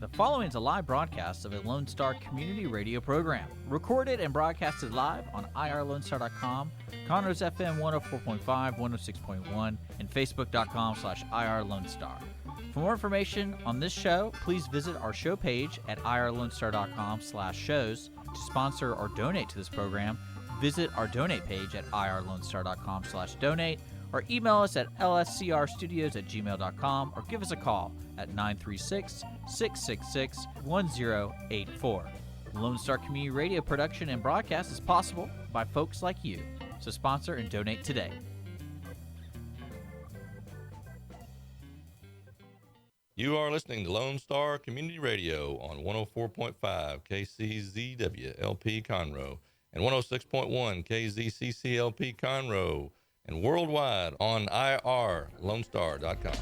The following is a live broadcast of a Lone Star community radio program, recorded and broadcasted live on irlonestar.com, Conroe's FM 104.5, 106.1, and facebook.com/irlonestar. For more information on this show, please visit our show page at irlonestar.com/shows. To sponsor or donate to this program, visit our donate page at irlonestar.com/donate, or email us at lscrstudios@gmail.com, or give us a call at 936-666-1084. Lone Star Community Radio production and broadcast is possible by folks like you. So sponsor and donate today. You are listening to Lone Star Community Radio on 104.5 KCZWLP Conroe and 106.1 KZCCLP Conroe, and worldwide on irlonestar.com.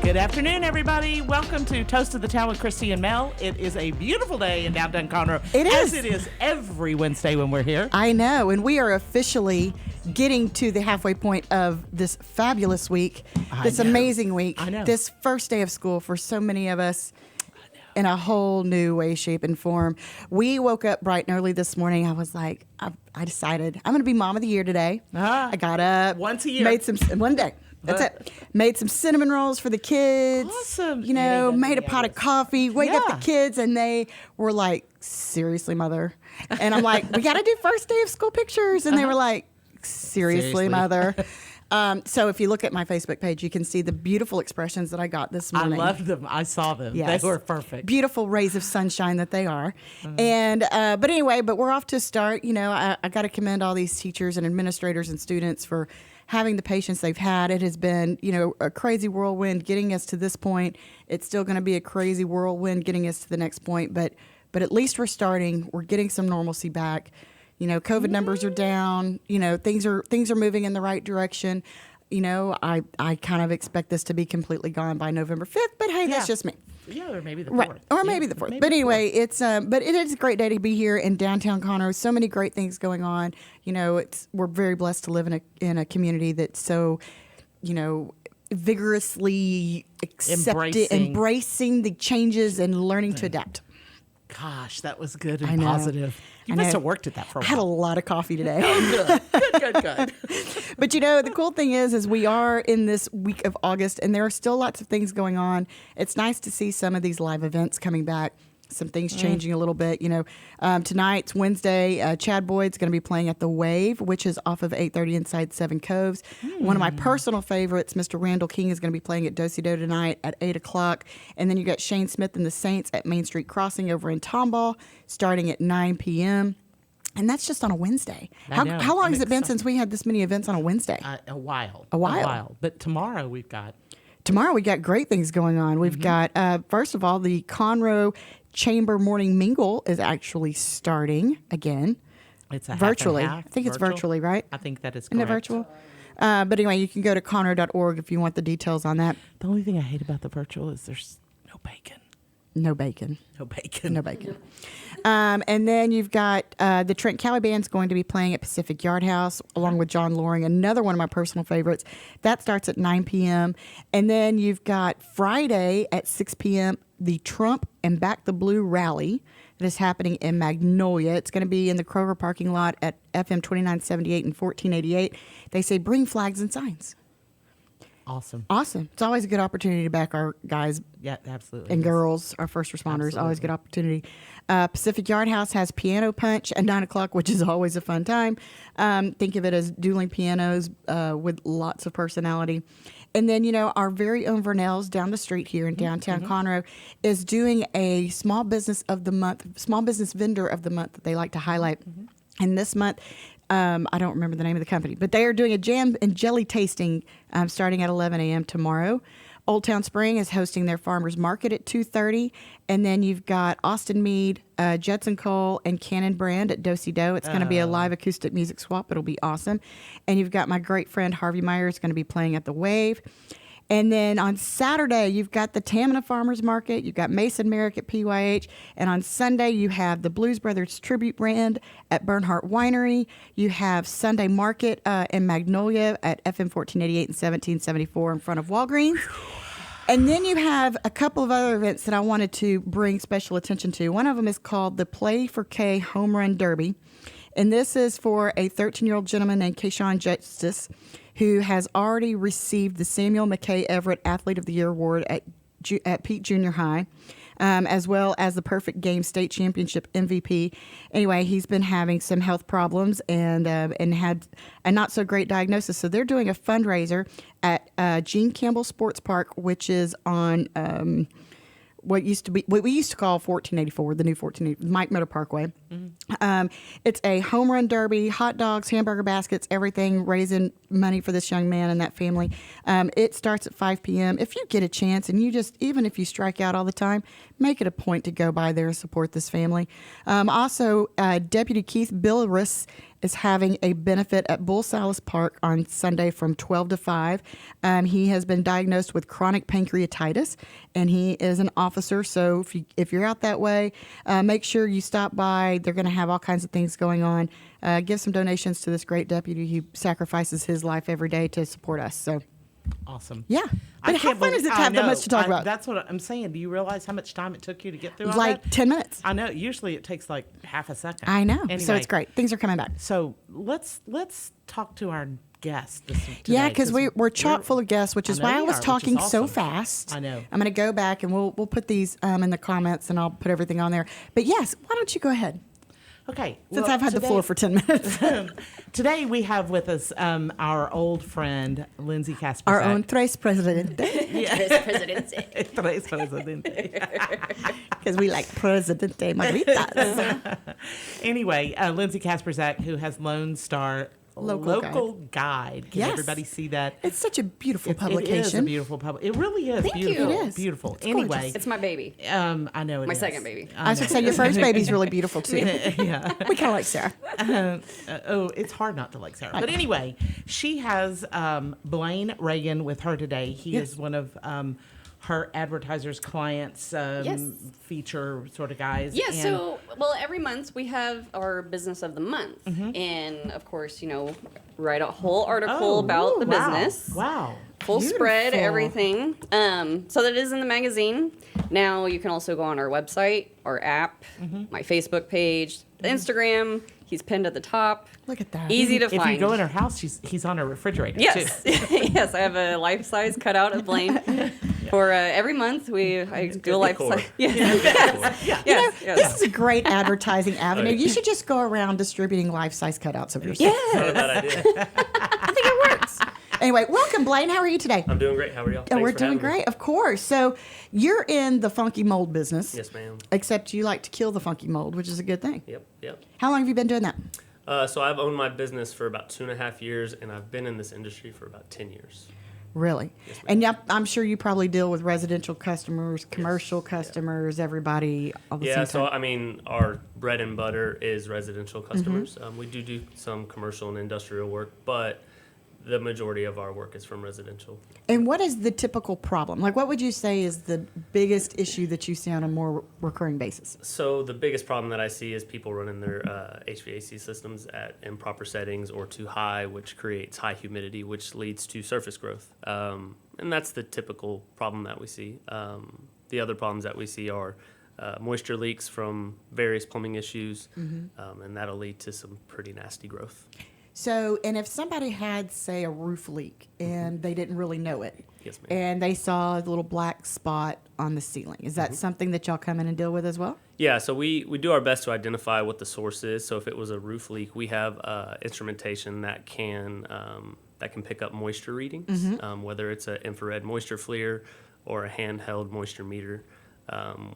Good afternoon, everybody. Welcome to Toast of the Town with Christy and Mel. It is a beautiful day in downtown Conroe. It is. As it is every Wednesday when we're here. I know, and we are officially getting to the halfway point of this fabulous week, this amazing week, this first day of school for so many of us in a whole new way, shape, and form. We woke up bright and early this morning. I was like, I decided I'm going to be Mom of the Year today. I got up. Once a year. Made some, one day. That's it. Made some cinnamon rolls for the kids. Awesome. You know, made a pot of coffee, wake up the kids, and they were like, seriously, Mother? And I'm like, we got to do first day of school pictures. And they were like, seriously, Mother? So if you look at my Facebook page, you can see the beautiful expressions that I got this morning. I loved them. I saw them. Yes. They were perfect. Beautiful rays of sunshine that they are. And but anyway, we're off to a start. You know, I got to commend all these teachers and administrators and students for having the patience they've had. It has been, you know, a crazy whirlwind getting us to this point. It's still going to be a crazy whirlwind getting us to the next point. But at least we're starting. We're getting some normalcy back. You know, COVID numbers are down. You know, things are moving in the right direction. You know, I kind of expect this to be completely gone by November 5th. But hey, that's just me. Yeah, or maybe the 4th. Right, or maybe the 4th. But anyway, it's but it is a great day to be here in downtown Conroe. So many great things going on. You know, we're very blessed to live in a community that's so, you know, vigorously embracing the changes and learning to adapt. Gosh, that was good and positive. You must have worked at that for a while. I had a lot of coffee today. Oh, good. But, you know, the cool thing is we are in this week of August, and there are still lots of things going on. It's nice to see some of these live events coming back, some things changing a little bit. You know, tonight's Wednesday, Chad Boyd's going to be playing at The Wave, which is off of 830 inside Seven Coves. One of my personal favorites, Mr. Randall King, is going to be playing at Do-Si-Do tonight at 8 o'clock. And then you got Shane Smith and the Saints at Main Street Crossing over in Tomball, starting at 9 p.m., and that's just on a Wednesday. How long has it been since we had this many events on a Wednesday? A while. But tomorrow we got great things going on. We've got, first of all, the Conroe Chamber Morning Mingle is actually starting again. It's a virtually. Half and half. I think it's virtually, right? I think that is correct. Isn't it virtual? But anyway, you can go to conroe.org if you want the details on that. The only thing I hate about the virtual is there's no bacon. No bacon. And then you've got the Trent Cowie Band's going to be playing at Pacific Yard House along with John Loring, another one of my personal favorites. That starts at 9 p.m. And then you've got Friday at 6 p.m., the Trump and Back the Blue Rally that is happening in Magnolia. It's going to be in the Kroger parking lot at FM 2978 and 1488. They say bring flags and signs. Awesome. It's always a good opportunity to back our guys. Yeah, absolutely. And girls, our first responders, always a good opportunity. Pacific Yard House has Piano Punch at 9 o'clock, which is always a fun time. Think of it as dueling pianos with lots of personality. And then, you know, our very own Vernell's down the street here in downtown Conroe is doing a small business vendor of the month that they like to highlight. And this month, I don't remember the name of the company, but they are doing a jam and jelly tasting starting at 11 a.m. tomorrow. Old Town Spring is hosting their farmers market at 2:30, and then you've got Austin Mead, Judson Cole, and Cannon Brand at Do-Si-Do. It's going to be a live acoustic music swap. It'll be awesome. And you've got my great friend Harvey Myers going to be playing at The Wave. And then on Saturday, you've got the Tamina Farmers Market. You've got Mason Merrick at PYH. And on Sunday, you have the Blues Brothers Tribute Brand at Bernhardt Winery. You have Sunday Market in Magnolia at FM 1488 and 1774 in front of Walgreens. And then you have a couple of other events that I wanted to bring special attention to. One of them is called the Play for K Home Run Derby. And this is for a 13-year-old gentleman named Kayshawn Justice, who has already received the Samuel McKay Everett Athlete of the Year Award at Peak Junior High, as well as the Perfect Game State Championship MVP. Anyway, he's been having some health problems and had a not so great diagnosis. So they're doing a fundraiser at Gene Campbell Sports Park, which is on what we used to call 1484, the new 1480, Mike Miller Parkway. Mm-hmm. It's a home run derby, hot dogs, hamburger baskets, everything, raising money for this young man and that family. It starts at 5 p.m. If you get a chance, and even if you strike out all the time, make it a point to go by there and support this family. Also, Deputy Keith Billerus is having a benefit at Bull Salas Park on Sunday from 12 to 5. He has been diagnosed with chronic pancreatitis, and he is an officer. So if you're out that way, make sure you stop by. They're going to have all kinds of things going on. Give some donations to this great deputy who sacrifices his life every day to support us. So awesome. Yeah. But how fun is it to have that much to talk about? That's what I'm saying. Do you realize how much time it took you to get through all like that? 10 minutes. I know. Usually it takes like half a second. I know. Anyway, So it's great. Things are coming back. So let's talk to our guest today. Yeah, because we're chock full of guests, which is why I was talking so fast. I know. I'm going to go back and we'll put these in the comments and I'll put everything on there. But yes, why don't you go ahead? Okay. Since I've had the floor for 10 minutes. Today we have with us our old friend, Lindsey Kazprzak. Our own Tres Presidente. Tres Presidente. Tres Presidente. Because we like Presidente Margaritas. Anyway, Lindsey Kazprzak, who has Lone Star Local Guide. Can everybody see that? It's such a beautiful publication. It is a beautiful publication. It really is. Thank beautiful. you. It is. Beautiful. It's anyway. gorgeous. It's my baby. I know it My is. second baby. I was going to say, your first baby's really beautiful, too. Yeah. We kind of like Sarah. It's hard not to like Sarah. But anyway, she has Blaine Reagan with her today. He is one of her advertisers' clients, feature sort of guys. Yeah, so, every month we have our business of the month. And, of course, write a whole article about the business. Wow. Full Beautiful. spread, everything. So that is in the magazine. Now you can also go on our website, our app, my Facebook page, Instagram. He's pinned at the top. Look at that. Easy to If find. you go in her house, he's on her refrigerator, Yes, too. yes, I have a life-size cutout of Blaine. For every month, I do a life-size. Yes. This is a great advertising avenue. You should just go around distributing life-size cutouts of yourself. Yeah. Not a bad idea. I think it works. Anyway, welcome, Blaine. How are you today? I'm doing great. How are y'all? Oh, we're Thanks for doing having me. great, of course. So you're in the funky mold business. Yes, ma'am. Except you like to kill the funky mold, which is a good thing. Yep. How long have you been doing that? So I've owned my business for about 2.5 years, and I've been in this industry for about 10 years. Really? Yes, ma'am. And yeah, I'm sure you probably deal with residential customers, commercial customers, everybody all the Yeah, same so time. I mean, our bread and butter is residential customers. We do some commercial and industrial work, but the majority of our work is from residential. And what is the typical problem? Like, what would you say is the biggest issue that you see on a more recurring basis? So the biggest problem that I see is people running their HVAC systems at improper settings or too high, which creates high humidity, which leads to surface growth. And that's the typical problem that we see. The other problems that we see are moisture leaks from various plumbing issues, and that'll lead to some pretty nasty growth. So, and if somebody had, say, a roof leak and they didn't really know it, Yes, ma'am. and they saw a little black spot on the ceiling, is that something that y'all come in and deal with as well? Yeah, so we do our best to identify what the source is. So if it was a roof leak, we have instrumentation that can pick up moisture readings, whether it's an infrared moisture FLIR or a handheld moisture meter.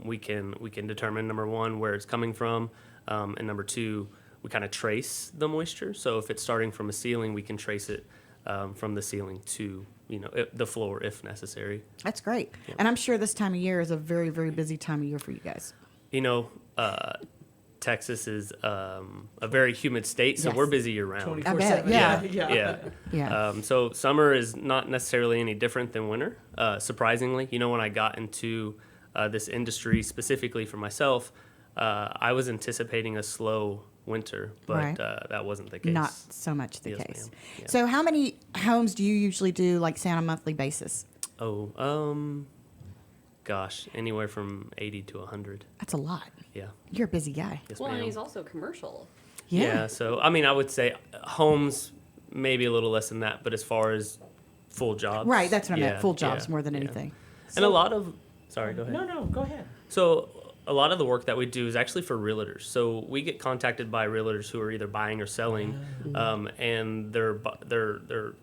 We can determine, number one, where it's coming from, and number two, we kind of trace the moisture. So if it's starting from a ceiling, we can trace it from the ceiling to the floor if necessary. That's great. And I'm sure this time of year is a very, very busy time of year for you guys. Texas is a very humid state, so Yes. we're busy year round. 24/7. yeah. Yeah. So summer is not necessarily any different than winter. Surprisingly, when I got into this industry specifically for myself, I was anticipating a slow winter, but Right. that wasn't the case. Not so much the Yes, case. ma'am. Yeah. So how many homes do you usually do, like, say, on a monthly basis? Gosh, anywhere from 80 to 100. That's a lot. Yeah. You're a busy guy. Yes, Well, and ma'am. he's also commercial. Yeah. So, I mean, I would say homes, maybe a little less than that, but as far as full jobs. Right, that's what I meant. yeah, Full jobs yeah, more than yeah. anything. And a lot of, sorry, go ahead. No, go ahead. So a lot of the work that we do is actually for realtors. So we get contacted by realtors who are either buying or selling, and their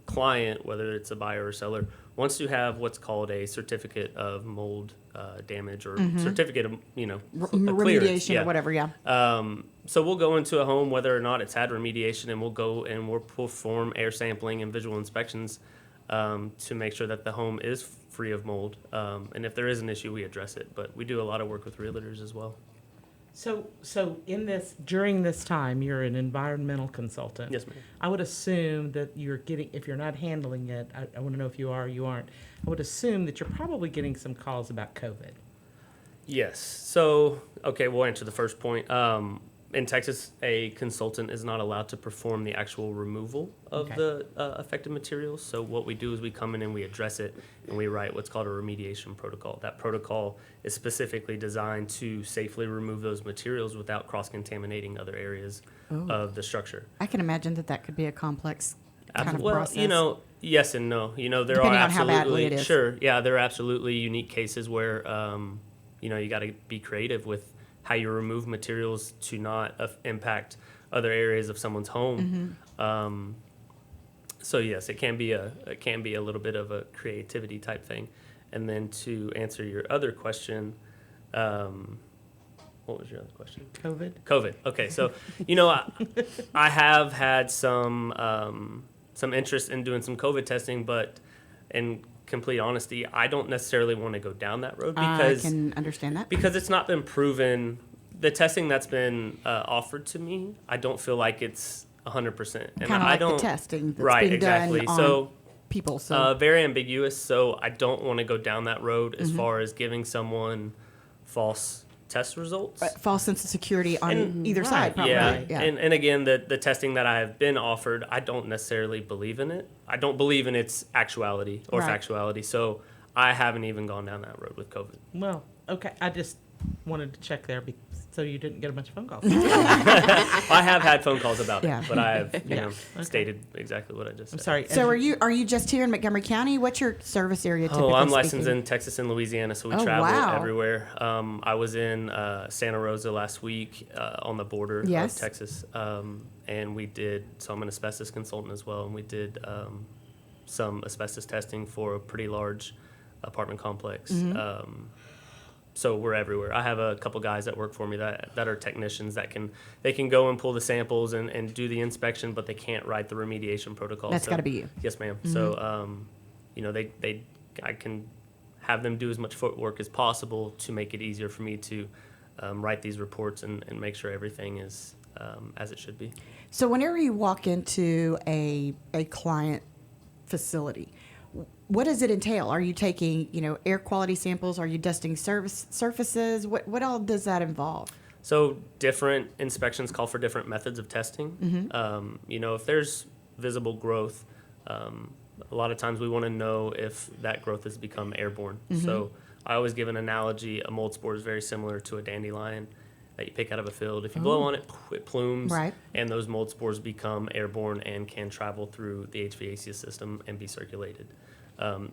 client, whether it's a buyer or seller, wants to have what's called a certificate of mold damage or certificate of a clearance. Remediation or whatever, yeah. So we'll go into a home, whether or not it's had remediation, and we'll go and we'll perform air sampling and visual inspections to make sure that the home is free of mold. And if there is an issue, we address it. But we do a lot of work with realtors as well. So during this time, you're an environmental consultant. Yes, ma'am. I would assume that you're getting, if you're not handling it, I want to know if you are or you aren't. I would assume that you're probably getting some calls about COVID. Yes. So, okay, we'll answer the first point. In Texas, a consultant is not allowed to perform the actual removal of Okay. the affected materials. So what we do is we come in and we address it, and we write what's called a remediation protocol. That protocol is specifically designed to safely remove those materials without cross-contaminating other areas of the structure. I can imagine that could be a complex kind of Well, process. yes and no. There Depending are on how badly absolutely it is. sure. Yeah, there are absolutely unique cases where you got to be creative with how you remove materials to not impact other areas of someone's home. So yes, it can be a little bit of a creativity type thing. And then to answer your other question, what was your other question? COVID. Okay, so I have had some interest in doing some COVID testing, but in complete honesty, I don't necessarily want to go down that road I because can understand that. because it's not been proven. The testing that's been offered to me, I don't feel like it's 100%. And Kind of I like don't the testing that's right being exactly. done on So people. So very ambiguous. So I don't want to go down that road as Mm-hmm. far as giving someone false test results. false sense of security on And- either side, probably. Yeah, Yeah. And again, the testing that I have been offered, I don't necessarily believe in it. I don't believe in its actuality or Right. factuality. So I haven't even gone down that road with COVID. Well, okay. I just wanted to check there so you didn't get a bunch of phone calls. I have had phone calls about Yeah. it, but I have Yeah. Okay. stated exactly what I just said. I'm sorry. So are you just here in Montgomery County? What's your service area typically Oh, I'm licensed speaking? in Texas and Louisiana, so we Oh, travel wow. everywhere. I was in Santa Rosa last week on the border Yes. of Texas, and we did. So I'm an asbestos consultant as well, and we did some asbestos testing for a pretty large apartment complex. Mm-hmm. So we're everywhere. I have a couple guys that work for me that are technicians that can go and pull the samples and do the inspection, but they can't write the remediation protocol. That's So- gotta be you. Yes, ma'am. So I can have them do as much footwork as possible to make it easier for me to write these reports and make sure everything is as it should be. So whenever you walk into a client facility, what does it entail? Are you taking, air quality samples? Are you dusting surfaces? What all does that involve? So different inspections call for different methods of testing. If there's visible growth, a lot of times we want to know if that growth has become airborne. So I always give an analogy. A mold spore is very similar to a dandelion that you pick out of a field. If you blow on it, it plumes, Right. and those mold spores become airborne and can travel through the HVAC system and be circulated.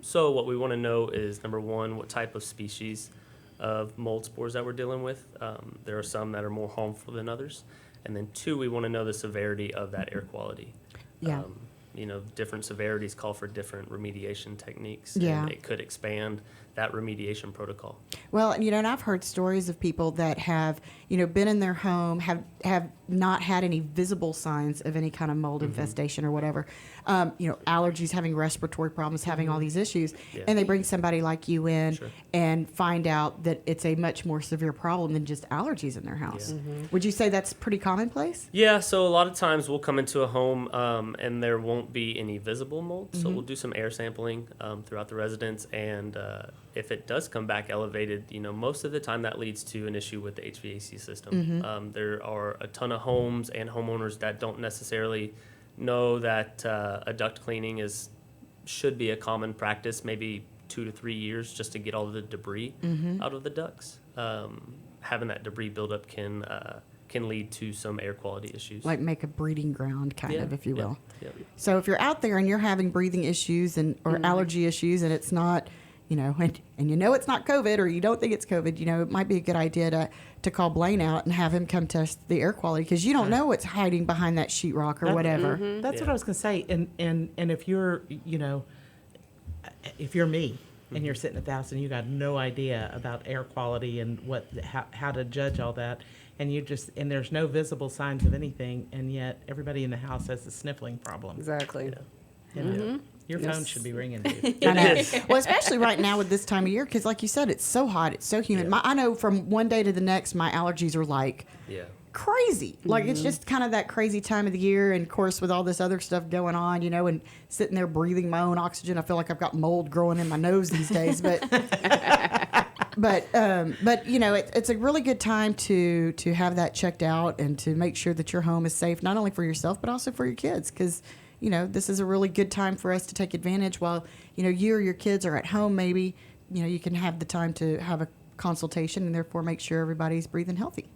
So what we want to know is, number one, what type of species of mold spores that we're dealing with. There are some that are more harmful than others. And then two, we want to know the severity of that air quality. Yeah. Different severities call for different remediation techniques. Yeah. And it could expand that remediation protocol. Well, and I've heard stories of people that have, been in their home, have not had any visible signs of any kind of mold infestation or whatever, allergies, having respiratory problems, having all these issues, and they bring somebody like you in and find out that it's a much more severe problem than just allergies in their house. Would you say that's pretty commonplace? Yeah, so a lot of times we'll come into a home and there won't be any visible mold. So we'll do some air sampling throughout the residence, and if it does come back elevated, most of the time that leads to an issue with the HVAC system. There are a ton of homes and homeowners that don't necessarily know that a duct cleaning should be a common practice, maybe 2 to 3 years, just to get all of the debris out of the ducts. Having that debris buildup can lead to some air quality issues. Like make a breeding ground, kind of, if you will. Yeah. So if you're out there and you're having breathing issues or allergy issues, and it's not, and it's not COVID, or you don't think it's COVID, it might be a good idea to call Blaine out and have him come test the air quality, because you don't know what's hiding behind that sheetrock or whatever. That's what I was going to say. And if you're, if you're me and you're sitting at the house and you got no idea about air quality and how to judge all that, and there's no visible signs of anything, and yet everybody in the house has a sniffling problem. Exactly. Your phone should be ringing, dude. I know. Well, especially right now with this time of year, because like you said, it's so hot, it's so humid. I know from one day to the next, my allergies are like crazy. Like it's just kind of that crazy time of the year, and of course with all this other stuff going on, and sitting there breathing my own oxygen, I feel like I've got mold growing in my nose these days. But it's a really good time to have that checked out and to make sure that your home is safe, not only for yourself but also for your kids, because this is a really good time for us to take advantage while, you or your kids are at home. Maybe, you can have the time to have a consultation and therefore make sure everybody's breathing healthy.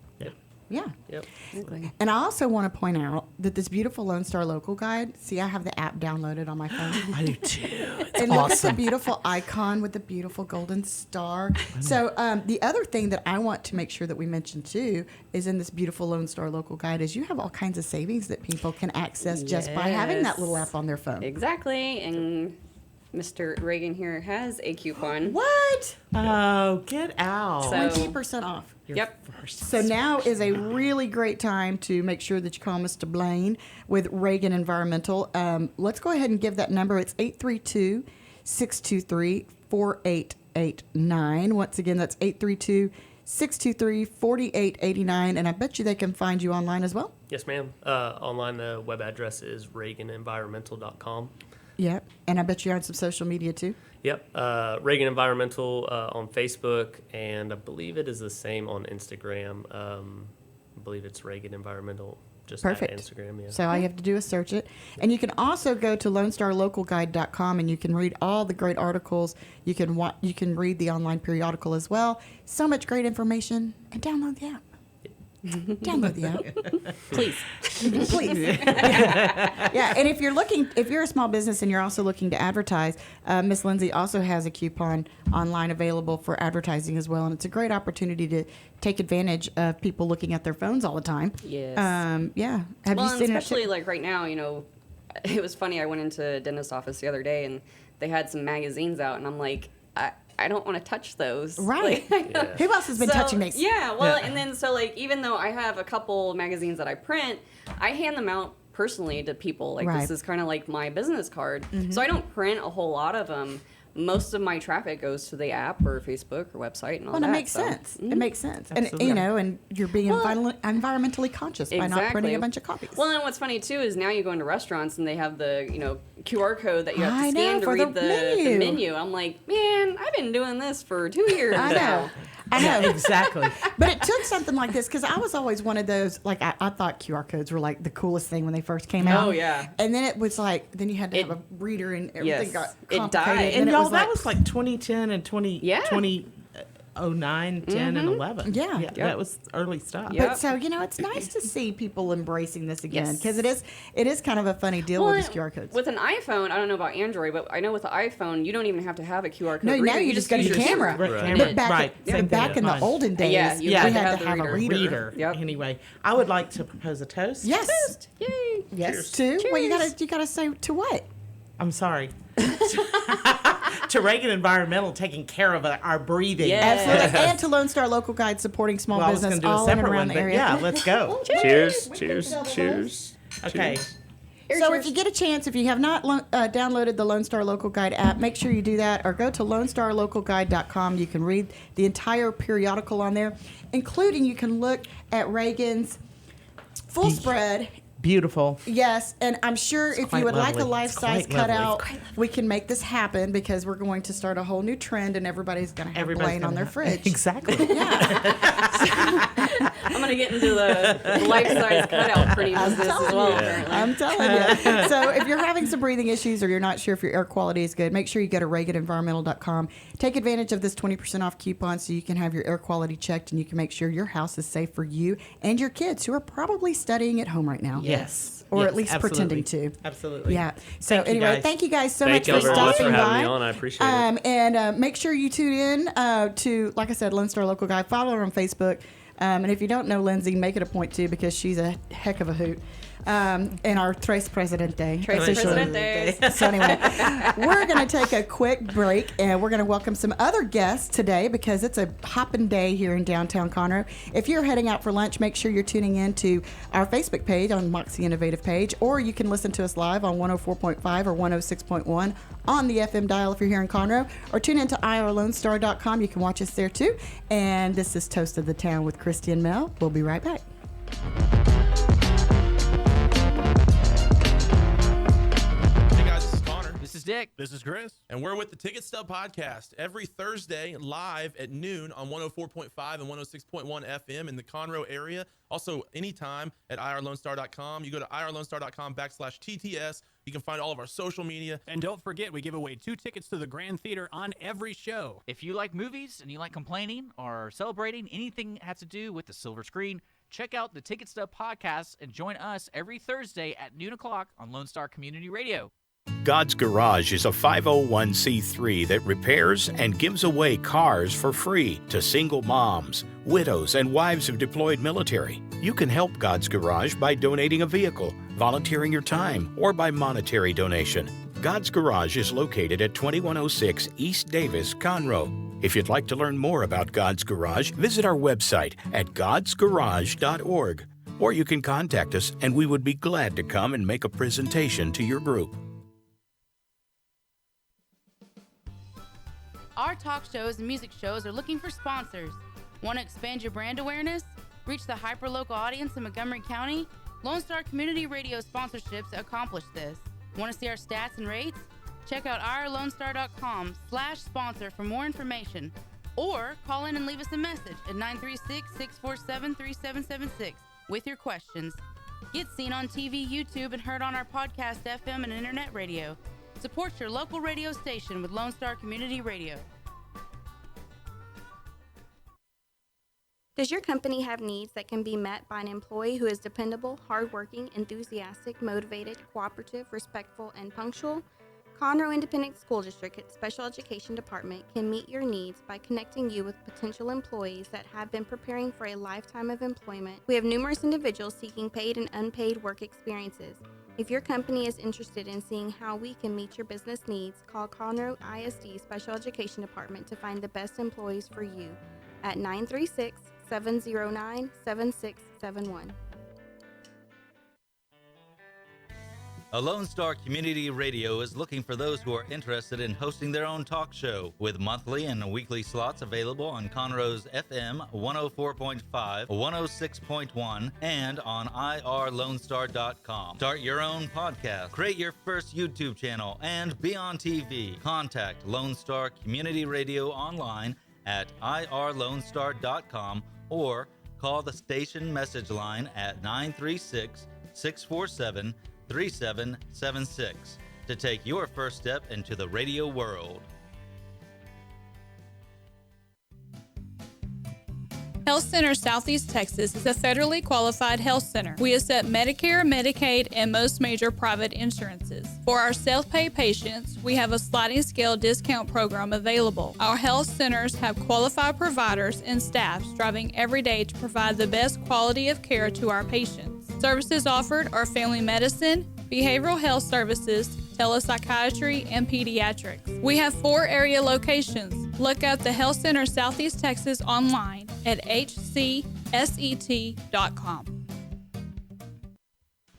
Yeah. Yep. Exactly. And I also want to point out that this beautiful Lone Star Local Guide, see, I have the app downloaded on my phone. I do too. It's And look at awesome. the beautiful icon with the beautiful golden star. So the other thing that I want to make sure that we mention too is in this beautiful Lone Star Local Guide is you have all kinds of savings that people can access just by having that little app on their phone. Exactly. And Mr. Reagan here has a coupon. What? Oh, get out. So- 20% off. Yep. So now is a really great time to make sure that you call Mr. Blaine with Reagan Environmental. Let's go ahead and give that number. It's 832-623-4889. Once again, that's 832-623-4889. And I bet you they can find you online as well. Yes, ma'am. Online, the web address is reaganenvironmental.com. Yep. And I bet you're on some social media too. Yep. Reagan Environmental on Facebook, and I believe it is the same on Instagram. I believe it's Reagan Environmental, just Perfect. at Instagram. Yeah. So all you have to do is search it. And you can also go to LoneStarLocalGuide.com and you can read all the great articles. You can read the online periodical as well. So much great information. And download the app. Download the app. Please. Please. Yeah, and if you're a small business and you're also looking to advertise, Miss Lindsey also has a coupon online available for advertising as well, and it's a great opportunity to take advantage of people looking at their phones all the time. Yes. Yeah. Have Well, you and seen especially like right now, it was funny. I went into a dentist's office the other day and they had some magazines out, and I'm like, I don't want to touch those. Right. Yeah. Who else has been touching these? Yeah, well, and then so even though I have a couple magazines that I print, I hand them out personally to people. Like Right. this is kind of like my business card. So I don't print a whole lot of them. Most of my traffic goes to the app or Facebook or website and all Well, that. it makes so. sense. It makes sense. Absolutely. And you're being environmentally conscious by not printing a bunch of copies. Well, and what's funny too is now you go into restaurants and they have the QR code that you have I to know, scan to for read the the menu. menu. I'm like, man, I've been doing this for 2 years I know. now. I know. Exactly. But it took something like this because I was always one of those, like, I thought QR codes were like the coolest thing when they first came out. Oh, yeah. And then it was like, then you had to It- have a reader and everything yes. got It complicated. died. And it y'all, that was like 2010 and 2009, 10, and 11. Yeah. Yep. That was early stuff. Yep. But so, it's nice to see people embracing this again Yes. because it is kind of a funny deal Well, with these QR codes. With an iPhone, I don't know about Android, but I know with the iPhone, you don't even have to have a QR code. No, reader. now you just go to use the your camera. Right. Right. Camera. But back, Right. Same thing back with in the mine. olden days, Yeah, you we had to had have to the have a reader. reader. Yep. Anyway, I would like to propose a toast. Yes. Yay! Yes. Cheers. To? Well, Cheers. you gotta say to what? I'm sorry. to Reagan Environmental taking care of our breathing. Yes. Absolutely. And to Lone Star Local Guide supporting small Well, I was business going to do a all in and separate around one, the but area. yeah, let's go. Cheers, cheers. Okay. So if you get a chance, if you have not downloaded the Lone Star Local Guide app, make sure you do that, or go to LoneStarLocalGuide.com. You can read the entire periodical on there, including you can look at Reagan's full spread. Beautiful. Yes, and I'm sure if quite you would like a lovely. life-size It's quite lovely. cutout, we can make this happen because we're going to start a whole new trend, and everybody's going to have Blaine on their fridge. Exactly. I'm going to get into the life-size cutout printing business as well, apparently. I'm telling you. So if you're having some breathing issues or you're not sure if your air quality is good, make sure you go to ReaganEnvironmental.com. Take advantage of this 20% off coupon so you can have your air quality checked and you can make sure your house is safe for you and your kids who are probably studying at home right now. Yes. Or Yes, at least absolutely. pretending to. Absolutely. Yeah. So Thank you, anyway, guys. thank you guys so Thank much you for very much stopping for having by. me on. I appreciate it. And make sure you tune in to, like I said, Lone Star Local Guide. Follow her on Facebook. And if you don't know Lindsey, make it a point to because she's a heck of a hoot. And our Tres Presidente. Tres Presidente. So anyway, we're going to take a quick break and we're going to welcome some other guests today because it's a hopping day here in downtown Conroe. If you're heading out for lunch, make sure you're tuning in to our Facebook page on Moxie Innovative page, or you can listen to us live on 104.5 or 106.1 on the FM dial if you're here in Conroe, or tune into irlonestar.com. You can watch us there too. And this is Toast of the Town with Christy and Mel. We'll be right back. This is Dick. This is Chris. And we're with the Ticket Stub Podcast every Thursday live at noon on 104.5 and 106.1 FM in the Conroe area. Also, anytime at irlonestar.com. You go to irlonestar.com/TTS. You can find all of our social media. And don't forget, we give away 2 tickets to the Grand Theater on every show. If you like movies and you like complaining or celebrating anything that has to do with the silver screen, check out the Ticket Stub Podcast and join us every Thursday at noon o'clock on Lone Star Community Radio. God's Garage is a 501c3 that repairs and gives away cars for free to single moms, widows, and wives of deployed military. You can help God's Garage by donating a vehicle, volunteering your time, or by monetary donation. God's Garage is located at 2106 East Davis, Conroe. If you'd like to learn more about God's Garage, visit our website at godsgarage.org. Or you can contact us and we would be glad to come and make a presentation to your group. Our talk shows and music shows are looking for sponsors. Want to expand your brand awareness? Reach the hyperlocal audience in Montgomery County? Lone Star Community Radio sponsorships accomplish this. Want to see our stats and rates? Check out irlonestar.com/sponsor for more information. Or call in and leave us a message at 936-647-3776 with your questions. Get seen on TV, YouTube, and heard on our podcast, FM, and internet radio. Support your local radio station with Lone Star Community Radio. Does your company have needs that can be met by an employee who is dependable, hardworking, enthusiastic, motivated, cooperative, respectful, and punctual? Conroe Independent School District Special Education Department can meet your needs by connecting you with potential employees that have been preparing for a lifetime of employment. We have numerous individuals seeking paid and unpaid work experiences. If your company is interested in seeing how we can meet your business needs, call Conroe ISD Special Education Department to find the best employees for you at 936-709-7671. A Lone Star Community Radio is looking for those who are interested in hosting their own talk show with monthly and weekly slots available on Conroe's FM 104.5, 106.1, and on irlonestar.com. Start your own podcast, create your first YouTube channel, and be on TV. Contact Lone Star Community Radio online at irlonestar.com or call the station message line at 936-647-3776 to take your first step into the radio world. Health Center Southeast Texas is a federally qualified health center. We accept Medicare, Medicaid, and most major private insurances. For our self-pay patients, we have a sliding scale discount program available. Our health centers have qualified providers and staff striving every day to provide the best quality of care to our patients. Services offered are family medicine, behavioral health services, telepsychiatry, and pediatrics. We have 4 area locations. Look up the Health Center Southeast Texas online at hcset.com.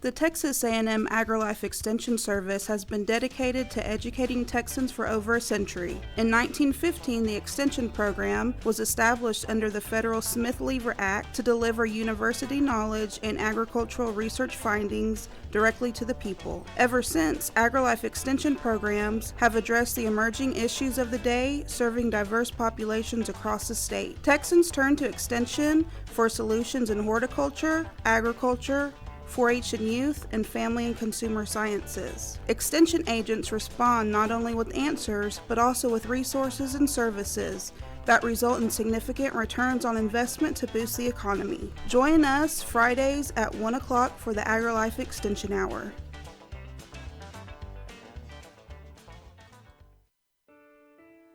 The Texas A&M AgriLife Extension Service has been dedicated to educating Texans for over a century. In 1915, the Extension Program was established under the federal Smith-Lever Act to deliver university knowledge and agricultural research findings directly to the people. Ever since, AgriLife Extension programs have addressed the emerging issues of the day, serving diverse populations across the state. Texans turn to Extension for solutions in horticulture, agriculture, 4-H and youth, and family and consumer sciences. Extension agents respond not only with answers, but also with resources and services that result in significant returns on investment to boost the economy. Join us Fridays at 1 o'clock for the AgriLife Extension Hour.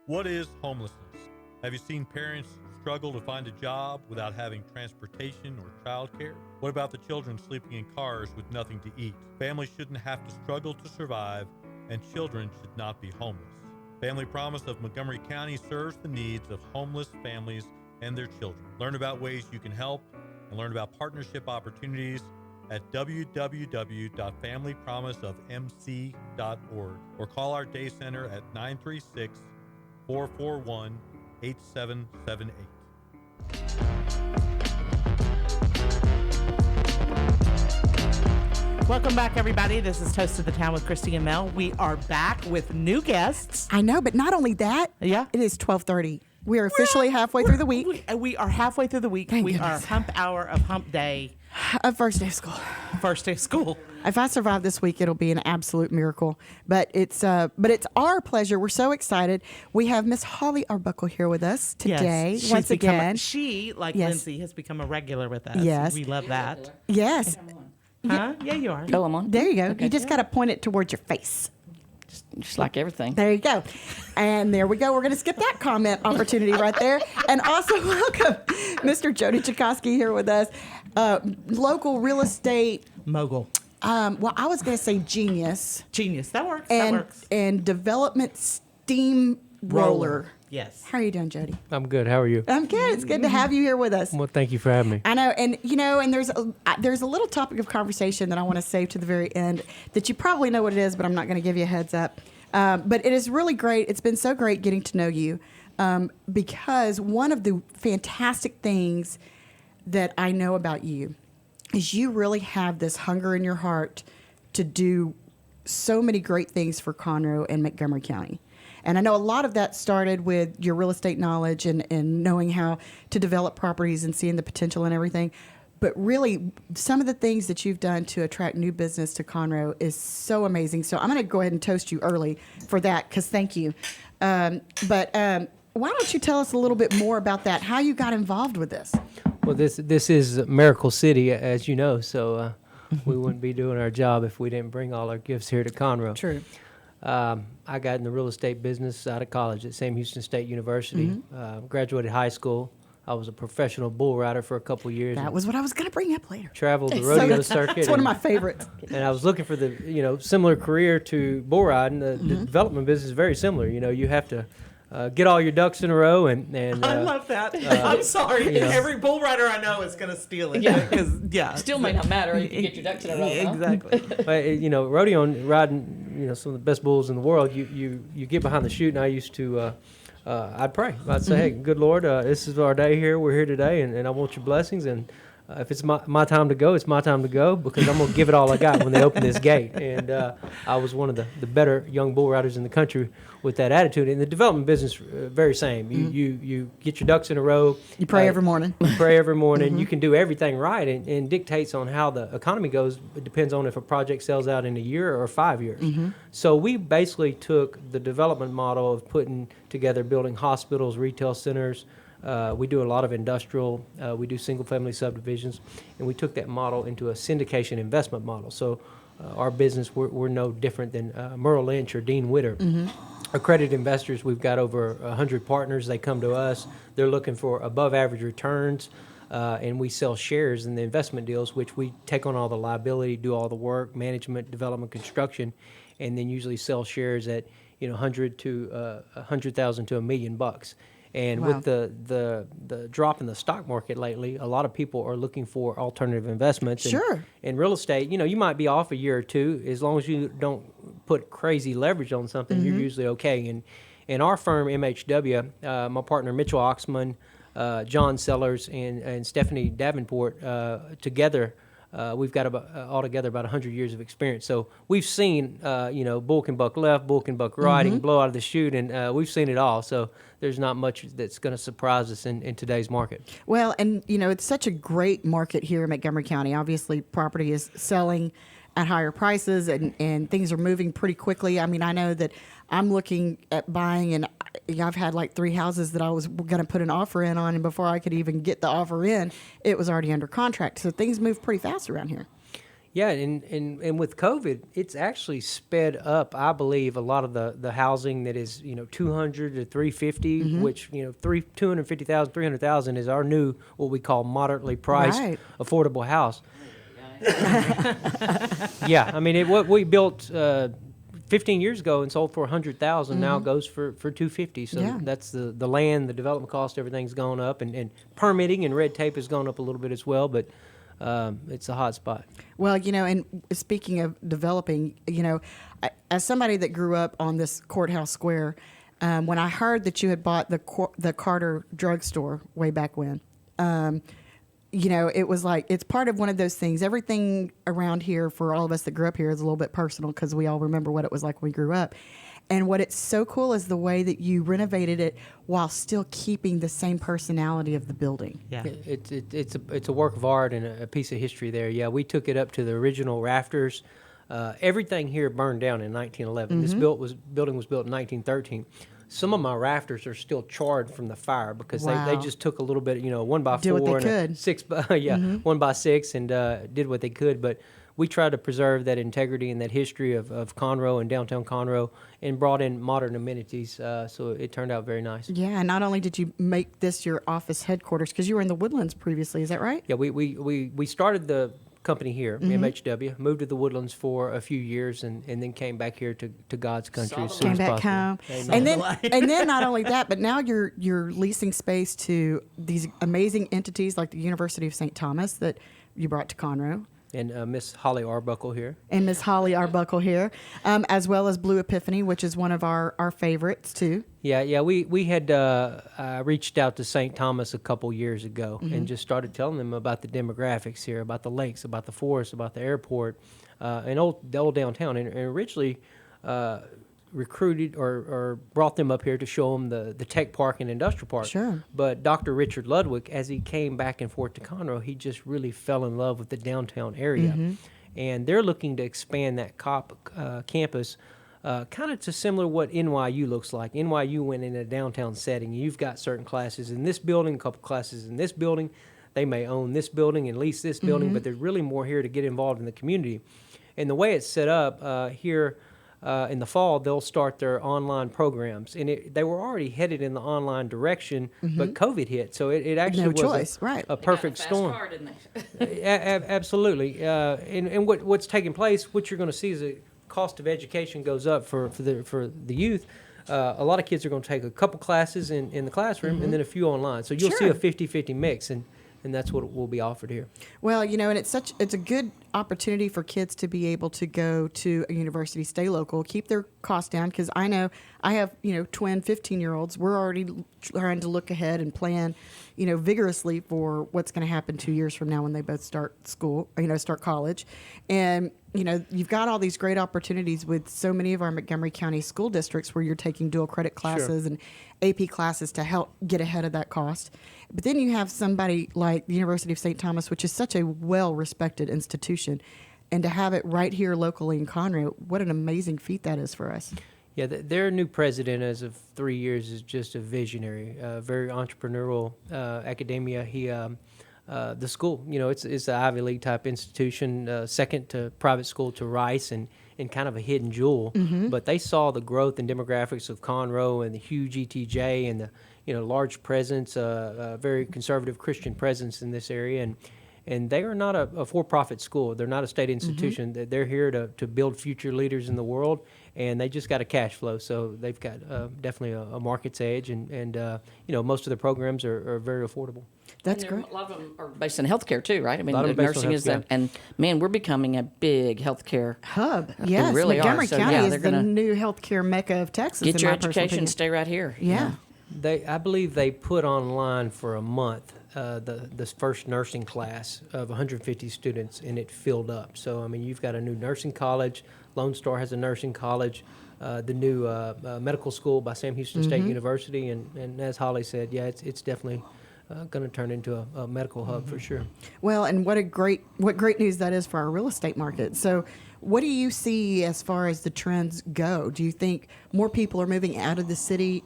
What is homelessness? Have you seen parents struggle to find a job without having transportation or childcare? What about the children sleeping in cars with nothing to eat? Families shouldn't have to struggle to survive, and children should not be homeless. Family Promise of Montgomery County serves the needs of homeless families and their children. Learn about ways you can help and learn about partnership opportunities at www.familypromiseofmc.org or call our day center at 936-441-8778. Welcome back, everybody. This is Toast of the Town with Christy and Mel. We are back with new guests. I know, but not only that. Yeah. It is 12:30. We are officially halfway through the week. We are halfway through the week. Thank we goodness. are hump hour of hump day. First day of school. First day of school. If I survive this week, it'll be an absolute miracle. But it's our pleasure. We're so excited. We have Miss Holly Arbuckle here with us today. Yes. Once again, She, like Yes. Lindsey, has become a regular with us. Yes. We love that. Yes. Huh? Yeah, you are. Oh, I'm on. There you go. You just got to point it towards your face. Just like everything. There you go. And there we go. We're going to skip that comment opportunity right there. And also welcome Mr. Jody Czajkoski here with us. Local real estate mogul. Well, I was going to say genius. Genius. That works. And, that works. And development steamroller. Yes. How are you doing, Jody? I'm good. How are you? I'm good. It's good to have you here with us. Well, thank you for having me. I know, and there's a little topic of conversation that I want to save to the very end that you probably know what it is, but I'm not going to give you a heads up. But it is really great. It's been so great getting to know you because one of the fantastic things that I know about you is you really have this hunger in your heart to do so many great things for Conroe and Montgomery County. And I know a lot of that started with your real estate knowledge and knowing how to develop properties and seeing the potential and everything. But really, some of the things that you've done to attract new business to Conroe is so amazing. So I'm going to go ahead and toast you early for that because thank you. But why don't you tell us a little bit more about that, how you got involved with this? Well, this is Miracle City, as you know, so we wouldn't be doing our job if we didn't bring all our gifts here to Conroe. True. I got in the real estate business out of college at Sam Houston State University. Graduated high school. I was a professional bull rider for a couple years. That was what I was going to bring up later. Traveled the rodeo circuit. It's one of my favorites. And I was looking for the similar career to bull riding. The development business is very similar. You have to get all your ducks in a row and I love that. I'm sorry. Every bull rider I know is going to steal it. Yeah. Still may not matter if you get your ducks in a row. Exactly. Rodeo riding, some of the best bulls in the world, you get behind the chute, and I used to, I'd pray. I'd say, hey, good Lord, this is our day here. We're here today, and I want your blessings. And if it's my time to go, it's my time to go because I'm going to give it all I got when they open this gate. And I was one of the better young bull riders in the country with that attitude. In the development business, very same. You get your ducks in a row. You pray every morning. You pray every morning. You can do everything right, and dictates on how the economy goes. It depends on if a project sells out in a year or 5 years. So we basically took the development model of putting together building hospitals, retail centers. We do a lot of industrial. We do single-family subdivisions, and we took that model into a syndication investment model. So our business, we're no different than Merrill Lynch or Dean Witter. Accredited investors, we've got over 100 partners. They come to us. They're looking for above-average returns, and we sell shares in the investment deals, which we take on all the liability, do all the work, management, development, construction, and then usually sell shares at 100 to 100,000 to $1 million. And Wow. with the drop in the stock market lately, a lot of people are looking for alternative investments. Sure. In real estate, you might be off a year or two. As long as you don't put crazy leverage on something, you're usually okay. And in our firm, MHW, my partner Mitchell Oxman, John Sellers, and Stephanie Davenport, together, we've got altogether about 100 years of experience. So we've seen, bull can buck left, bull can buck right, and blow out of the chute, and we've seen it all. So there's not much that's going to surprise us in today's market. Well, and it's such a great market here in Montgomery County. Obviously, property is selling at higher prices, and things are moving pretty quickly. I mean, I know that I'm looking at buying, and I've had like 3 houses that I was going to put an offer in on, and before I could even get the offer in, it was already under contract. So things move pretty fast around here. Yeah, and with COVID, it's actually sped up, I believe, a lot of the housing that is, 200 to 350, which, 250,000, 300,000 is our new, what we call moderately priced, affordable house. Yeah, I mean, what we built 15 years ago and sold for 100,000 now goes for 250. So that's the land, the development cost, everything's gone up, and permitting and red tape has gone up a little bit as well, but it's a hot spot. Well, and speaking of developing, as somebody that grew up on this courthouse square, when I heard that you had bought the Carter drugstore way back when, it was like, it's part of one of those things. Everything around here for all of us that grew up here is a little bit personal because we all remember what it was like when we grew up. And what it's so cool is the way that you renovated it while still keeping the same personality of the building. Yeah, it's a work of art and a piece of history there. Yeah, we took it up to the original rafters. Everything here burned down in 1911. This building was built in 1913. Some of my rafters are still charred from the fire because they just took a little bit, 1x4 Did what they and could. a 1x6 and did what they could. But we tried to preserve that integrity and that history of Conroe and downtown Conroe and brought in modern amenities. So it turned out very nice. Yeah, and not only did you make this your office headquarters, because you were in the Woodlands previously, is that right? Yeah, we started the company here, MHW, moved to the Woodlands for a few years, and then came back here to God's country as soon Came as back possible. home. And then not only that, but now you're leasing space to these amazing entities like the University of St. Thomas that you brought to Conroe. And Miss Holly Arbuckle here. And Miss Holly Arbuckle here, as well as Blue Epiphany, which is one of our favorites too. Yeah, we had reached out to St. Thomas a couple years ago and just started telling them about the demographics here, about the lakes, about the forest, about the airport, and the old downtown. And originally recruited or brought them up here to show them the tech park and industrial park. Sure. But Dr. Richard Ludwig, as he came back and forth to Conroe, he just really fell in love with the downtown area. And they're looking to expand that campus kind of to similar what NYU looks like. NYU went in a downtown setting. You've got certain classes in this building, a couple classes in this building. They may own this building and lease this building, but there's really more here to get involved in the community. And the way it's set up here, in the fall, they'll start their online programs, and they were already headed in the online direction, but COVID hit, so it actually was a perfect storm. Absolutely, and what's taking place, what you're going to see is the cost of education goes up for the youth. A lot of kids are going to take a couple classes in the classroom and then a few online, so you'll see a 50-50 mix, and that's what will be offered here. Well, and it's a good opportunity for kids to be able to go to a university, stay local, keep their costs down. Because I know I have twin 15-year-olds. We're already trying to look ahead and plan, vigorously for what's going to happen 2 years from now when they both start school, start college, and you've got all these great opportunities with so many of our Montgomery County school districts where you're taking dual credit classes and AP classes to help get ahead of that cost. But then you have somebody like the University of St. Thomas, which is such a well-respected institution, and to have it right here locally in Conroe, what an amazing feat that is for us. Yeah, their new president as of 3 years is just a visionary, very entrepreneurial academia. He, the school, it's an Ivy League type institution, second to private school to Rice, and kind of a hidden jewel. But they saw the growth and demographics of Conroe and the huge ETJ and the large presence, very conservative Christian presence in this area, And they are not a for-profit school. They're not a state institution. They're here to build future leaders in the world, and they just got a cash flow. So they've got definitely a market's edge, and most of the programs are very affordable. That's great. A lot of them are based in healthcare too, right? I mean, nursing is that, and man, we're becoming a big healthcare hub. We Yes, really Montgomery are. So, County yeah, is the new healthcare mecca of Texas. Get in your my personal education, opinion. stay right here. Yeah. I believe they put online for a month the first nursing class of 150 students, and it filled up. So I mean, you've got a new nursing college. Lone Star has a nursing college. The new medical school by Sam Houston State University, and as Holly said, yeah, it's definitely going to turn into a medical hub for sure. Well, and what great news that is for our real estate market. So what do you see as far as the trends go? Do you think more people are moving out of the city?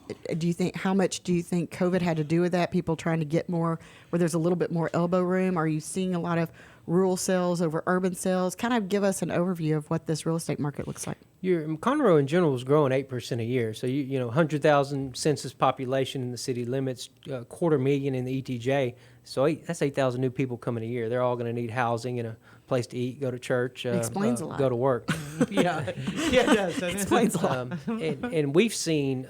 How much do you think COVID had to do with that? People trying to get more, where there's a little bit more elbow room? Are you seeing a lot of rural sales over urban sales? Kind of give us an overview of what this real estate market looks like. Conroe in general is growing 8% a year. So, 100,000 census population in the city limits, 250,000 in the ETJ. So that's 8,000 new people coming a year. They're all going to need housing and a place to eat, go to church, explains a lot. Go to work. Yeah, it does. Explains a lot. And we've seen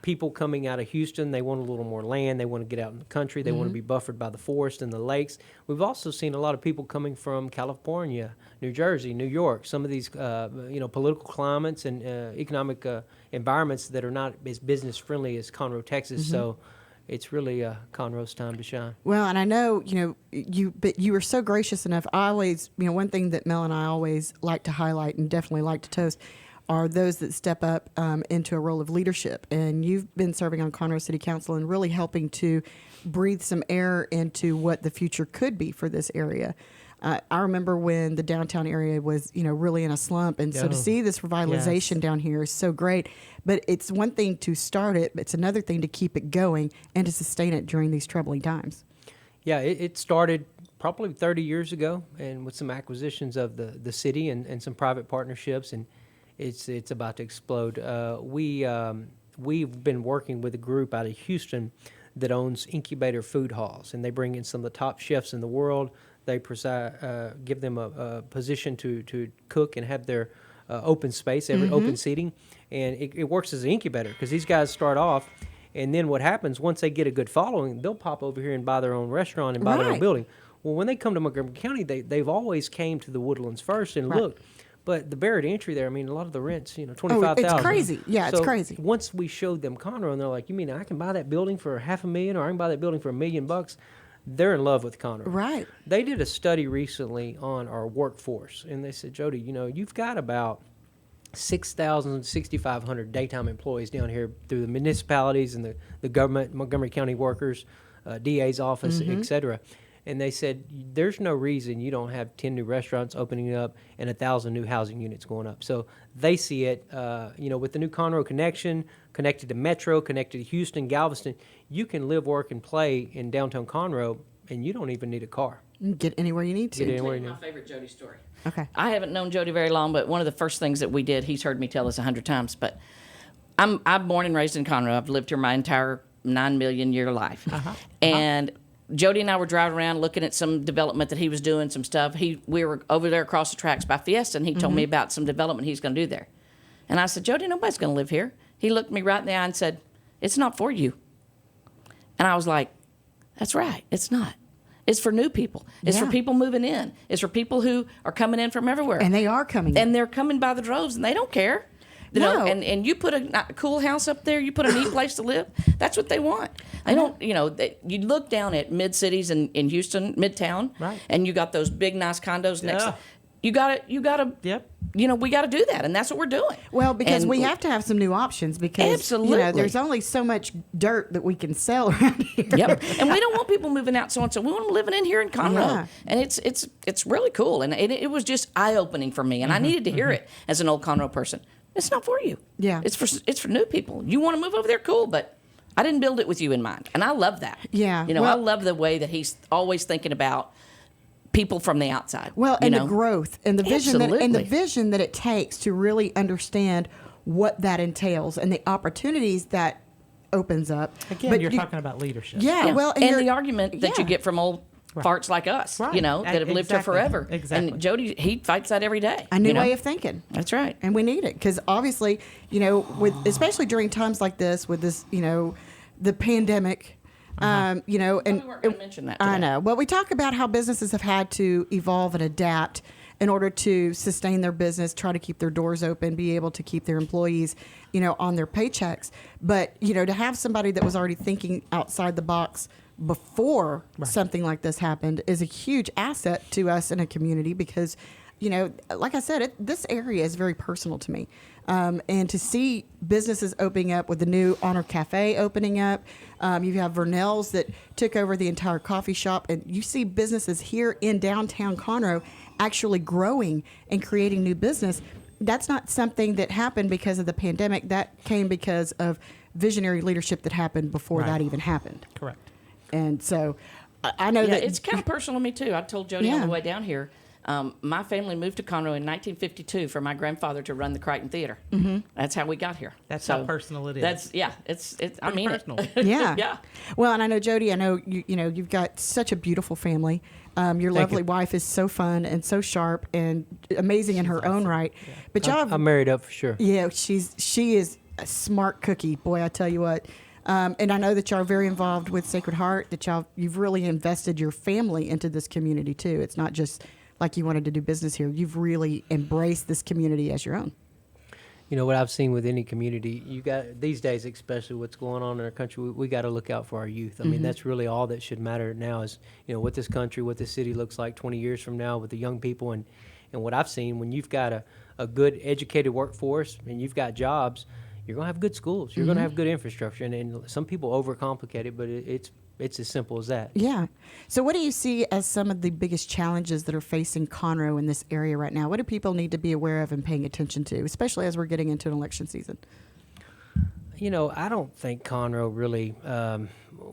people coming out of Houston. They want a little more land. They want to get out in the country. They want to be buffered by the forest and the lakes. We've also seen a lot of people coming from California, New Jersey, New York, some of these political climates and economic environments that are not as business friendly as Conroe, Texas. So it's really Conroe's time to shine. Well, and I know, but you were so gracious enough. I always, one thing that Mel and I always like to highlight and definitely like to toast are those that step up into a role of leadership. And you've been serving on Conroe City Council and really helping to breathe some air into what the future could be for this area. I remember when the downtown area was, really in a slump. And so to see this revitalization down here is so great. But it's one thing to start it, but it's another thing to keep it going and to sustain it during these troubling times. Yeah, it started probably 30 years ago, and with some acquisitions of the city and some private partnerships, and it's about to explode. We've been working with a group out of Houston that owns Incubator Food Halls, and they bring in some of the top chefs in the world. They give them a position to cook and have their open space, open seating, and it works as an incubator because these guys start off, and then what happens once they get a good following, they'll pop over here and buy their own restaurant and buy their own building. Well, when they come to Montgomery County, they've always came to the Woodlands first and looked. But the barrier to entry there, I mean, a lot of the rents, $25,000. It's crazy. Yeah, so it's crazy. Once we showed them Conroe, and they're like, "You mean I can buy that building for $500,000, or I can buy that building for $1 million?" They're in love with Conroe. Right. They did a study recently on our workforce, and they said, Jody, you've got about 6,000, 6,500 daytime employees down here through the municipalities and the government, Montgomery County workers, DA's office, et cetera. And they said, there's no reason you don't have 10 new restaurants opening up and 1,000 new housing units going up. So they see it, with the new Conroe connection, connected to Metro, connected to Houston, Galveston, you can live, work, and play in downtown Conroe, and you don't even need a car. Get anywhere you need to. Get anywhere you need. My favorite Jody story. Okay. I haven't known Jody very long, but one of the first things that we did, he's heard me tell this 100 times, but I'm born and raised in Conroe. I've lived here my entire 9 million year life. And Jody and I were driving around looking at some development that he was doing, some stuff. We were over there across the tracks by Fiesta, and he told me about some development he's going to do there. And I said, Jody, nobody's going to live here. He looked me right in the eye and said, it's not for you. And I was like, that's right, it's not. It's for new people. It's for people moving in. It's for people who are coming in from everywhere. And they are coming in. And they're coming by the droves, and they don't care. You know, and you put a cool house up there, you put a neat place to live, that's what they want. They don't, you look down at mid-cities in Houston, Midtown, and you got those big, nice condos next. You gotta, we gotta do that, and that's what we're doing. Well, because we have to have some new options because, absolutely. There's only so much dirt that we can sell around here. Yep, and we don't want people moving out so-and-so. We want them living in here in Conroe, and it's really cool, and it was just eye-opening for me, and I needed to hear it as an old Conroe person. It's not for you. Yeah. It's for new people. You want to move over there, cool, but I didn't build it with you in mind. And I love that. Yeah. I love the way that he's always thinking about people from the outside. Well, and the growth and the vision Absolutely. that it takes to really understand what that entails and the opportunities that opens up. Again, you're talking about leadership. Yeah, well, and the argument that you get from old farts like us, Right. you know, that have lived here Exactly. forever. Exactly. And Jody, he fights that every day. A new you know? way of thinking. That's right. And we need it because obviously, you know, with especially during times like this, with this, you know, the pandemic, you know, and we weren't going to mention that I today. know. Well, we talk about how businesses have had to evolve and adapt in order to sustain their business, try to keep their doors open, be able to keep their employees, you know, on their paychecks. But, you know, to have somebody that was already thinking outside the box before something like this happened is a huge asset to us in a community because, you know, like I said, this area is very personal to me. And to see businesses opening up with the new Honor Cafe opening up, you have Vernell's that took over the entire coffee shop, and you see businesses here in downtown Conroe actually growing and creating new business. That's not something that happened because of the pandemic. That came because of visionary leadership that happened before that even happened. Correct. And so I know that it's kind of personal to me too. I told Jody on Yeah. the way down here. My family moved to Conroe in 1952 for my grandfather to run the Crichton Theater. Mhm. That's how we got here. That's how personal it is. That's it's. I mean, personal. Yeah. yeah. Well, and I know Jody. I know you know you've got such a beautiful family. Your lovely wife is so fun and so sharp and amazing in her own right. But y'all, I'm married up for sure. yeah, she is a smart cookie, boy. I tell you what. And I know that y'all are very involved with Sacred Heart. That you've really invested your family into this community too. It's not just like you wanted to do business here. You've really embraced this community as your own. You know what I've seen with any community, you got these days, especially what's going on in our country, we got to look out for our youth. I mean, that's really all that should matter now is, you know, what this country, what this city looks like 20 years from now with the young people. And what I've seen, when you've got a good educated workforce and you've got jobs, you're going to have good schools. You're going to have good infrastructure. And some people overcomplicate it, but it's as simple as that. Yeah. So what do you see as some of the biggest challenges that are facing Conroe in this area right now? What do people need to be aware of and paying attention to, especially as we're getting into an election season? You know, I don't think Conroe really,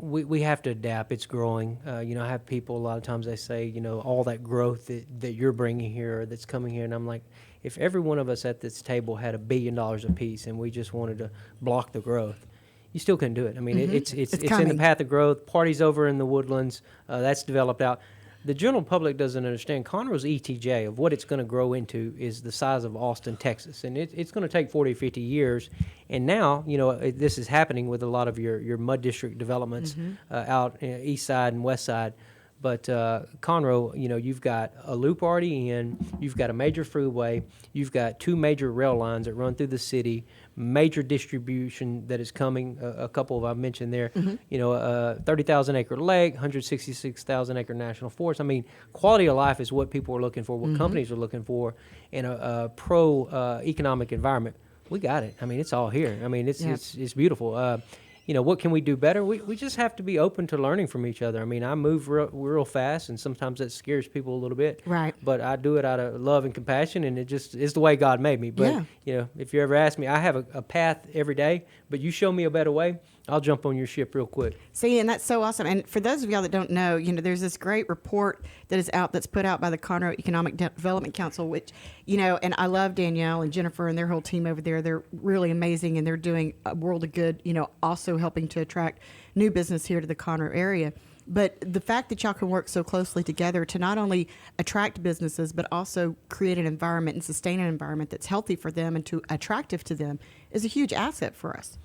we have to adapt. It's growing. You know, I have people, a lot of times they say, you know, all that growth that you're bringing here or that's coming here. And I'm like, if every one of us at this table had $1 billion apiece and we just wanted to block the growth, you still couldn't do it. I mean, it's in the path of growth. Parties over in the Woodlands, that's developed out. The general public doesn't understand Conroe's ETJ of what it's going to grow into is the size of Austin, Texas. And it's going to take 40, 50 years. And now, you know, this is happening with a lot of your mud district developments out east side and west side. But Conroe, you know, you've got a loop already in, you've got a major freeway, you've got 2 major rail lines that run through the city, major distribution that is coming, a couple of I've mentioned there, you know, 30,000 acre lake, 166,000 acre national forest. I mean, quality of life is what people are looking for, what companies are looking for, and a pro economic environment. We got it. I mean, it's all here. I mean, it's beautiful. You know, what can we do better? We just have to be open to learning from each other. I mean, I move real fast, and sometimes that scares people a little bit. Right. But I do it out of love and compassion, and it just is the way God made me. But, you know, if you ever ask me, I have a path every day, but you show me a better way, I'll jump on your ship real quick. See, and that's so awesome. And for those of y'all that don't know, you know, there's this great report that is out that's put out by the Conroe Economic Development Council, which, you know, and I love Danielle and Jennifer and their whole team over there. They're really amazing, and they're doing a world of good, you know, also helping to attract new business here to the Conroe area. But the fact that y'all can work so closely together to not only attract businesses, but also create an environment and sustain an environment that's healthy for them and attractive to them is a huge asset for us.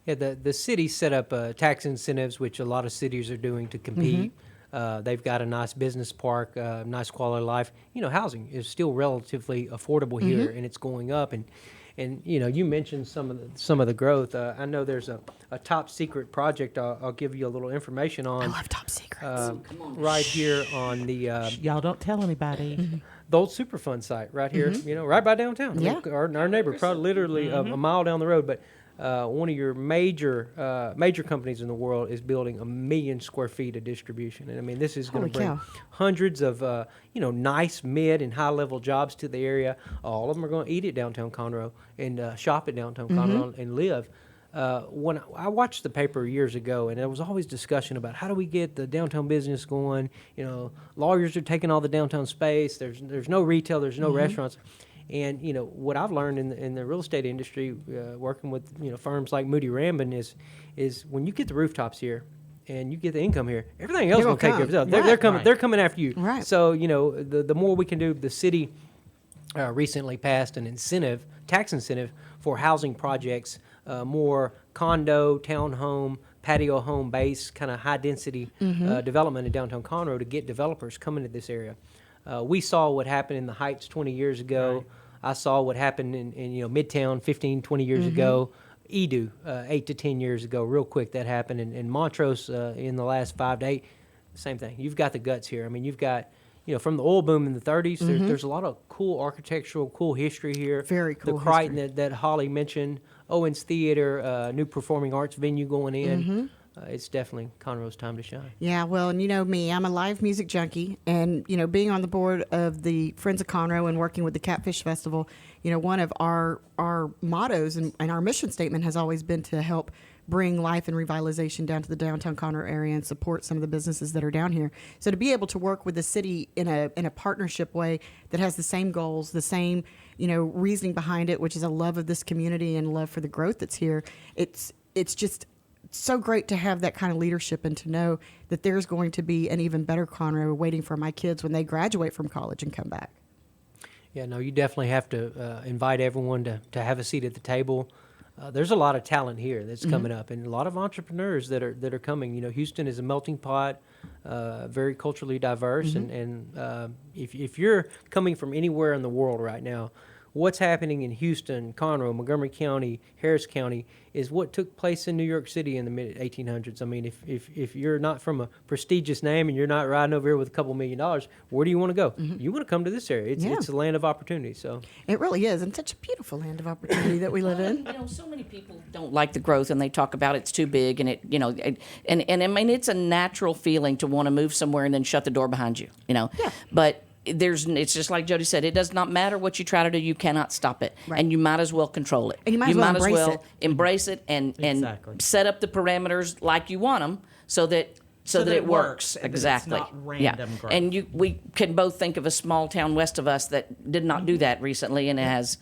Yeah, the city set up tax incentives, which a lot of cities are doing to compete. They've got a nice business park, nice quality of life. You know, housing is still relatively affordable here, and it's going up. And you know, you mentioned some of the growth. I know there's a top secret project. I'll give you a little information on. I love top secrets. Right here on the y'all don't tell anybody. The old Superfund site right here. You know, right by downtown. I mean, our neighbor, probably literally a mile down the road, but. One of your major companies in the world is building 1 million square feet of distribution, and I mean this is going to bring hundreds of you know, nice mid and high level jobs to the area. All of them are going to eat at downtown Conroe and shop at downtown Conroe and live. When I watched the paper years ago, and there was always discussion about how do we get the downtown business going. You know, lawyers are taking all the downtown space. There's no retail. There's no restaurants. And, you know, what I've learned in the real estate industry, working with, you know, firms like Moody Rambin is when you get the rooftops here and you get the income here, everything else They will will take care of come. itself. They're Right. coming. They're coming after you. Right. So the more we can do, the city recently passed an tax incentive for housing projects, more condo, townhome, patio home base, kind of high density development in downtown Conroe to get developers coming to this area. We saw what happened in the Heights 20 years ago. Right. I saw what happened in Midtown 15, 20 years ago. Edu 8 to 10 years ago, real quick that happened. And Montrose in the last 5 to 8, same thing. You've got the guts here. I mean, you've got, from the oil boom in the 30s, there's a lot of cool architectural, cool history here. Very cool The Crichton history. that Holly mentioned, Owens Theater, new performing arts venue going in. It's definitely Conroe's time to shine. Yeah, well, and you know me, I'm a live music junkie, and being on the board of the Friends of Conroe and working with the Catfish Festival, one of our mottos and our mission statement has always been to help bring life and revitalization down to the downtown Conroe area and support some of the businesses that are down here. So to be able to work with the city in a partnership way that has the same goals, the same reasoning behind it, which is a love of this community and love for the growth that's here, it's just so great to have that kind of leadership and to know that there's going to be an even better Conroe waiting for my kids when they graduate from college and come back. Yeah, no, you definitely have to invite everyone to have a seat at the table. There's a lot of talent here that's coming up, and a lot of entrepreneurs that are coming. Houston is a melting pot, very culturally diverse, and if you're coming from anywhere in the world right now, what's happening in Houston, Conroe, Montgomery County, Harris County is what took place in New York City in the mid-1800s. I mean, if you're not from a prestigious name and you're not riding over here with a couple $1 million, where do you want to go? You want to come to this area. It's a land of opportunity. So it really is, and such a beautiful land of opportunity that we live in. So many people don't like the growth, and they talk about it's too big, and and I mean, it's a natural feeling to want to move somewhere and then shut the door behind you. But it's just like Jody said, it does not matter what you try to do, you cannot stop it. Right. And you might as well control it. And you might as well embrace it and Exactly. set up the parameters like you want them so that it works. and that it's Exactly. not random growth. And we can both think of a small town west of us that did not do that recently, and it has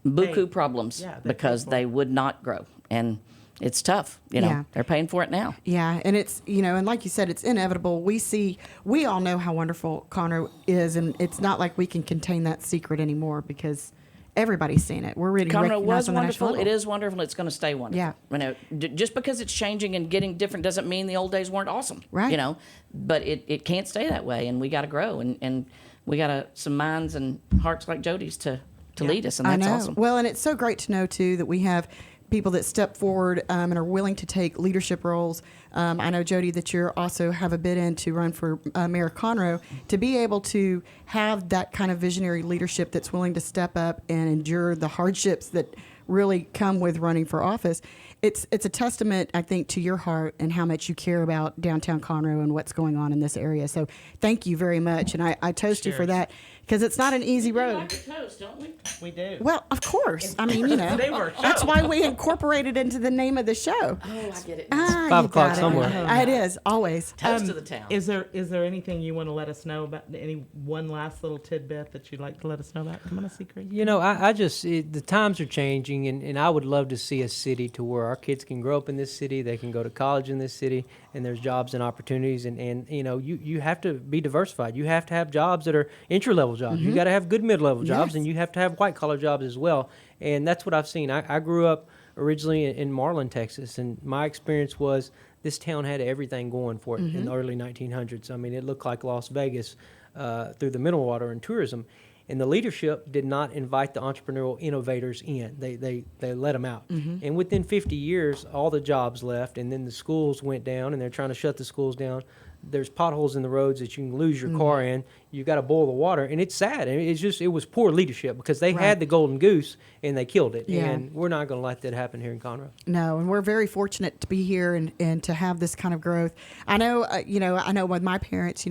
buku problems because they would not grow. And it's tough, Yeah. They're paying for it now. Yeah, and it's, and like you said, it's inevitable. We all know how wonderful Conroe is, and it's not like we can contain that secret anymore because everybody's seen it. We're really Conroe recognized was on the national wonderful. It level. is wonderful. It's going to stay wonderful. Yeah. Just because it's changing and getting different doesn't mean the old days weren't awesome. Right. But it can't stay that way, and we got to grow, and we got some minds and hearts like Jody's to lead us, and that's I know. awesome. Well, and it's so great to know too that we have people that step forward and are willing to take leadership roles. I know, Jody, that you also have a bid in to run for Mayor of Conroe. To be able to have that kind of visionary leadership that's willing to step up and endure the hardships that really come with running for office, it's a testament, I think, to your heart and how much you care about downtown Conroe and what's going on in this area. So thank you very much, and I toast you for that because it's not an easy road. We like to toast, don't we? We do. Well, of course. I mean, They were a that's show. why we incorporated into the name of the show. Oh, I get it. 5 you o'clock got it. somewhere. It is, always. Toast to the town. Is there anything you want to let us know about? Any one last little tidbit that you'd like to let us know about? Come on, a secret. The times are changing, and I would love to see a city to where our kids can grow up in this city, they can go to college in this city, and there's jobs and opportunities, and you have to be diversified. You have to have jobs that are entry-level jobs. You got to have good mid-level jobs, Yes. and you have to have white-collar jobs as well, and that's what I've seen. I grew up originally in Marlin, Texas, and my experience was this town had everything going for it in the early 1900s. I mean, it looked like Las Vegas through the mineral water and tourism. And the leadership did not invite the entrepreneurial innovators in. They let them out. And within 50 years, all the jobs left, and then the schools went down, and they're trying to shut the schools down. There's potholes in the roads that you can lose your car in. You got to boil the water, and it's sad. And it was poor leadership because they had the golden goose and they killed it. Yeah. And we're not going to let that happen here in Conroe. No, and we're very fortunate to be here and to have this kind of growth. I know, I know with my parents,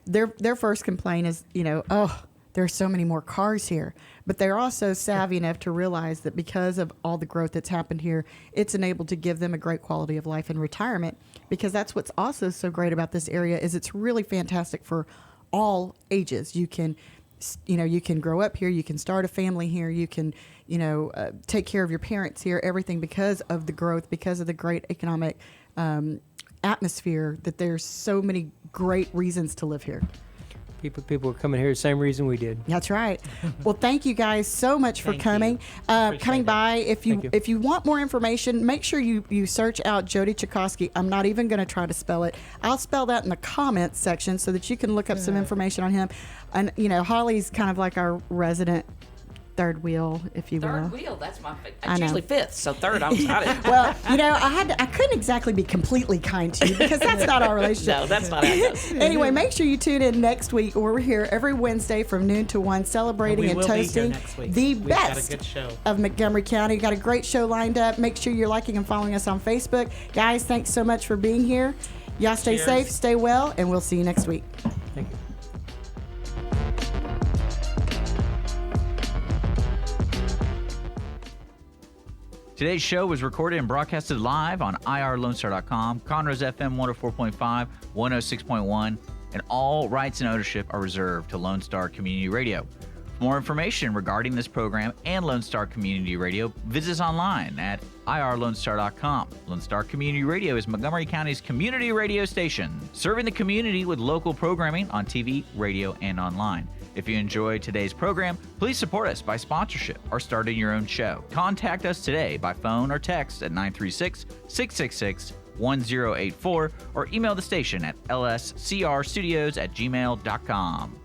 their first complaint is, there's so many more cars here. But they're also savvy enough to realize that because of all the growth that's happened here, it's enabled to give them a great quality of life in retirement. Because that's what's also so great about this area is it's really fantastic for all ages. You can grow up here, you can start a family here, you can, take care of your parents here, everything because of the growth, because of the great economic atmosphere that there's so many great reasons to live here. People are coming here the same reason we did. That's right. Well, thank you guys so much for coming. Coming by. If you want more information, make sure you search out Jody Czajkoski. I'm not even going to try to spell it. I'll spell that in the comments section so that you can look up some information on him. And Holly's kind of like our resident third wheel, if you will. Third wheel, that's my favorite. That's usually fifth, so third, I'm excited. Well, I couldn't exactly be completely kind to you because that's not our relationship. No, that's not how it goes. Anyway, make sure you tune in next week. We're here every Wednesday from noon to 1, celebrating and toasting the best of Montgomery County. Got a great show lined up. Make sure you're liking and following us on Facebook. Guys, thanks so much for being here. Y'all stay safe, stay well, and we'll see you next week. Thank you. Today's show was recorded and broadcasted live on irlonestar.com, Conroe's FM 104.5, 106.1, and all rights and ownership are reserved to Lone Star Community Radio. For more information regarding this program and Lone Star Community Radio, visit us online at irlonestar.com. Lone Star Community Radio is Montgomery County's community radio station, serving the community with local programming on TV, radio, and online. If you enjoyed today's program, please support us by sponsorship or starting your own show. Contact us today by phone or text at 936-666-1084 or email the station at lscrstudios@gmail.com.